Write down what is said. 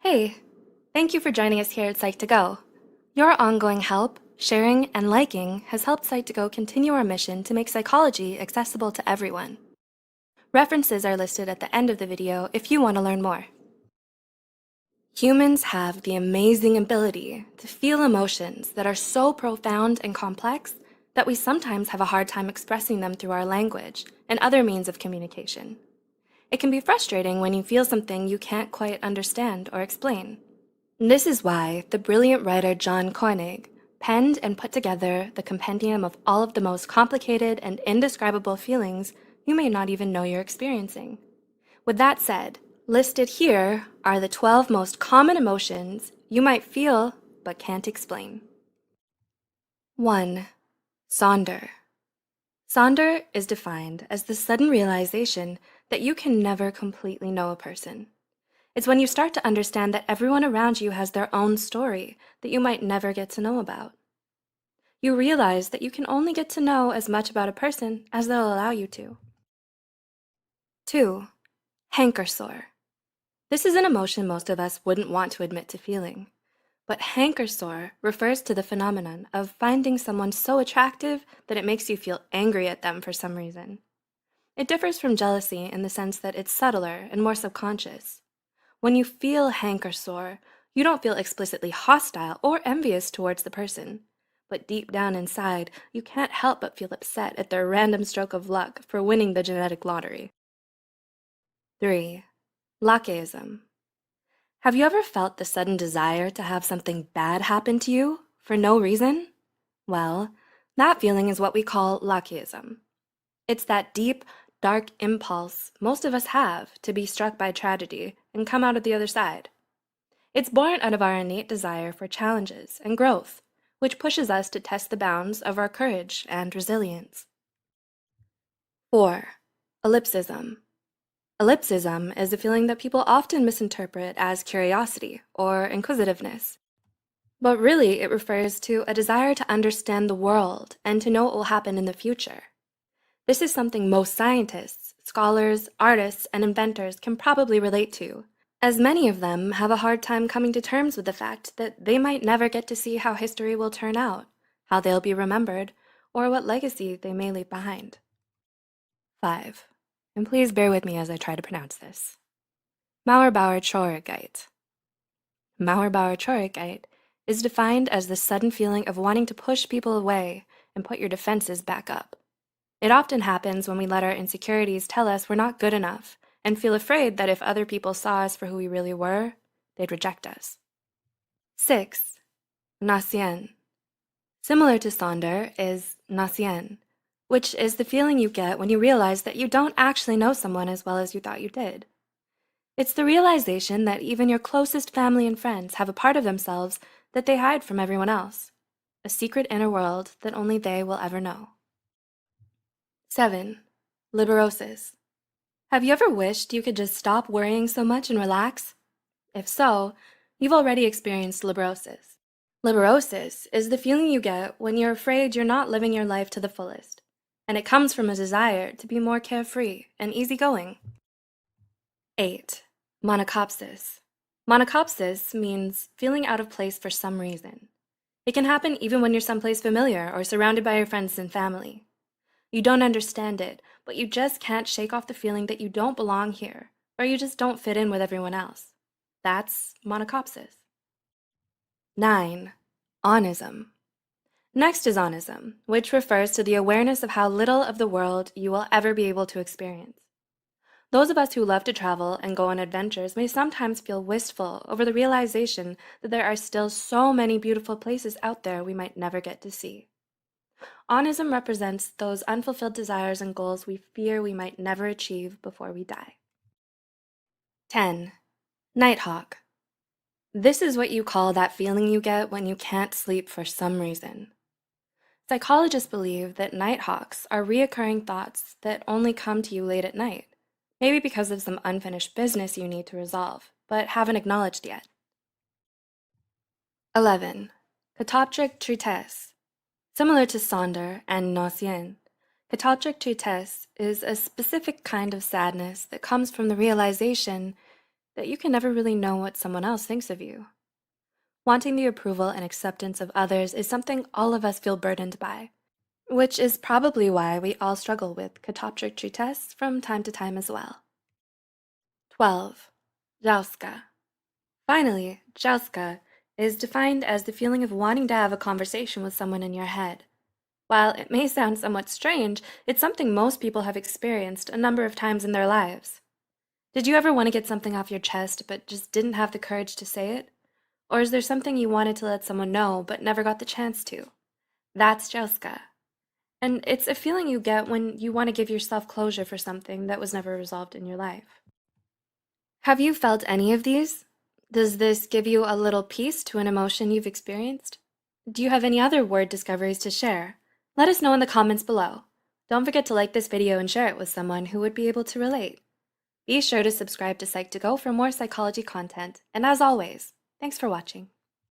Hey, thank you for joining us here at Psych2Go. Your ongoing help, sharing, and liking has helped Psych2Go continue our mission to make psychology accessible to everyone. References are listed at the end of the video if you want to learn more. Humans have the amazing ability to feel emotions that are so profound and complex that we sometimes have a hard time expressing them through our language and other means of communication. It can be frustrating when you feel something you can't quite understand or explain. This is why the brilliant writer John Koenig penned and put together the compendium of all of the most complicated and indescribable feelings you may not even know you're experiencing. With that said, listed here are the 12 most common emotions you might feel but can't explain. 1. Sonder. Sonder is defined as the sudden realization that you can never completely know a person. It's when you start to understand that everyone around you has their own story that you might never get to know about. You realize that you can only get to know as much about a person as they'll allow you to. 2. Hanker sore. This is an emotion most of us wouldn't want to admit to feeling. But hanker sore refers to the phenomenon of finding someone so attractive that it makes you feel angry at them for some reason. It differs from jealousy in the sense that it's subtler and more subconscious. When you feel hanker sore, you don't feel explicitly hostile or envious towards the person, but deep down inside, you can't help but feel upset at their random stroke of luck for winning the genetic lottery. 3. Lacheism. Have you ever felt the sudden desire to have something bad happen to you for no reason? Well, that feeling is what we call lacheism. It's that deep, dark impulse most of us have to be struck by tragedy and come out of the other side. It's born out of our innate desire for challenges and growth, which pushes us to test the bounds of our courage and resilience. 4. Ellipsism. Ellipsism is a feeling that people often misinterpret as curiosity or inquisitiveness. But really, it refers to a desire to understand the world and to know what will happen in the future. This is something most scientists, scholars, artists, and inventors can probably relate to, as many of them have a hard time coming to terms with the fact that they might never get to see how history will turn out, how they'll be remembered, or what legacy they may leave behind. 5. And please bear with me as I try to pronounce this. Mauerbauer-Traurigkeit. Mauerbauer-Traurigkeit is defined as the sudden feeling of wanting to push people away and put your defenses back up. It often happens when we let our insecurities tell us we're not good enough and feel afraid that if other people saw us for who we really were, they'd reject us. 6. Nacien. Similar to Sonder is Nacien, which is the feeling you get when you realize that you don't actually know someone as well as you thought you did. It's the realization that even your closest family and friends have a part of themselves that they hide from everyone else, a secret inner world that only they will ever know. 7. Liberosis. Have you ever wished you could just stop worrying so much and relax? If so, you've already experienced liberosis. Liberosis is the feeling you get when you're afraid you're not living your life to the fullest, and it comes from a desire to be more carefree and easygoing. 8. Monachopsis. Monachopsis means feeling out of place for some reason. It can happen even when you're someplace familiar or surrounded by your friends and family. You don't understand it, but you just can't shake off the feeling that you don't belong here, or you just don't fit in with everyone else. That's monachopsis. 9. Onism. Next is onism, which refers to the awareness of how little of the world you will ever be able to experience. Those of us who love to travel and go on adventures may sometimes feel wistful over the realization that there are still so many beautiful places out there we might never get to see. Onism represents those unfulfilled desires and goals we fear we might never achieve before we die. 10. Nighthawk. This is what you call that feeling you get when you can't sleep for some reason. Psychologists believe that nighthawks are reoccurring thoughts that only come to you late at night, maybe because of some unfinished business you need to resolve, but haven't acknowledged yet. 11. Catoptric tristesse. Similar to Sonder and Nocien, catoptric tristesse is a specific kind of sadness that comes from the realization that you can never really know what someone else thinks of you. Wanting the approval and acceptance of others is something all of us feel burdened by, which is probably why we all struggle with catoptry tests from time to time as well. 12. Jauska. Finally, jauska is defined as the feeling of wanting to have a conversation with someone in your head. While it may sound somewhat strange, it's something most people have experienced a number of times in their lives. Did you ever want to get something off your chest but just didn't have the courage to say it? Or is there something you wanted to let someone know but never got the chance to? That's jauska. And it's a feeling you get when you want to give yourself closure for something that was never resolved in your life. Have you felt any of these? Does this give you a little piece to an emotion you've experienced? Do you have any other word discoveries to share? Let us know in the comments below. Don't forget to like this video and share it with someone who would be able to relate. Be sure to subscribe to Psych2Go for more psychology content, and as always, thanks for watching.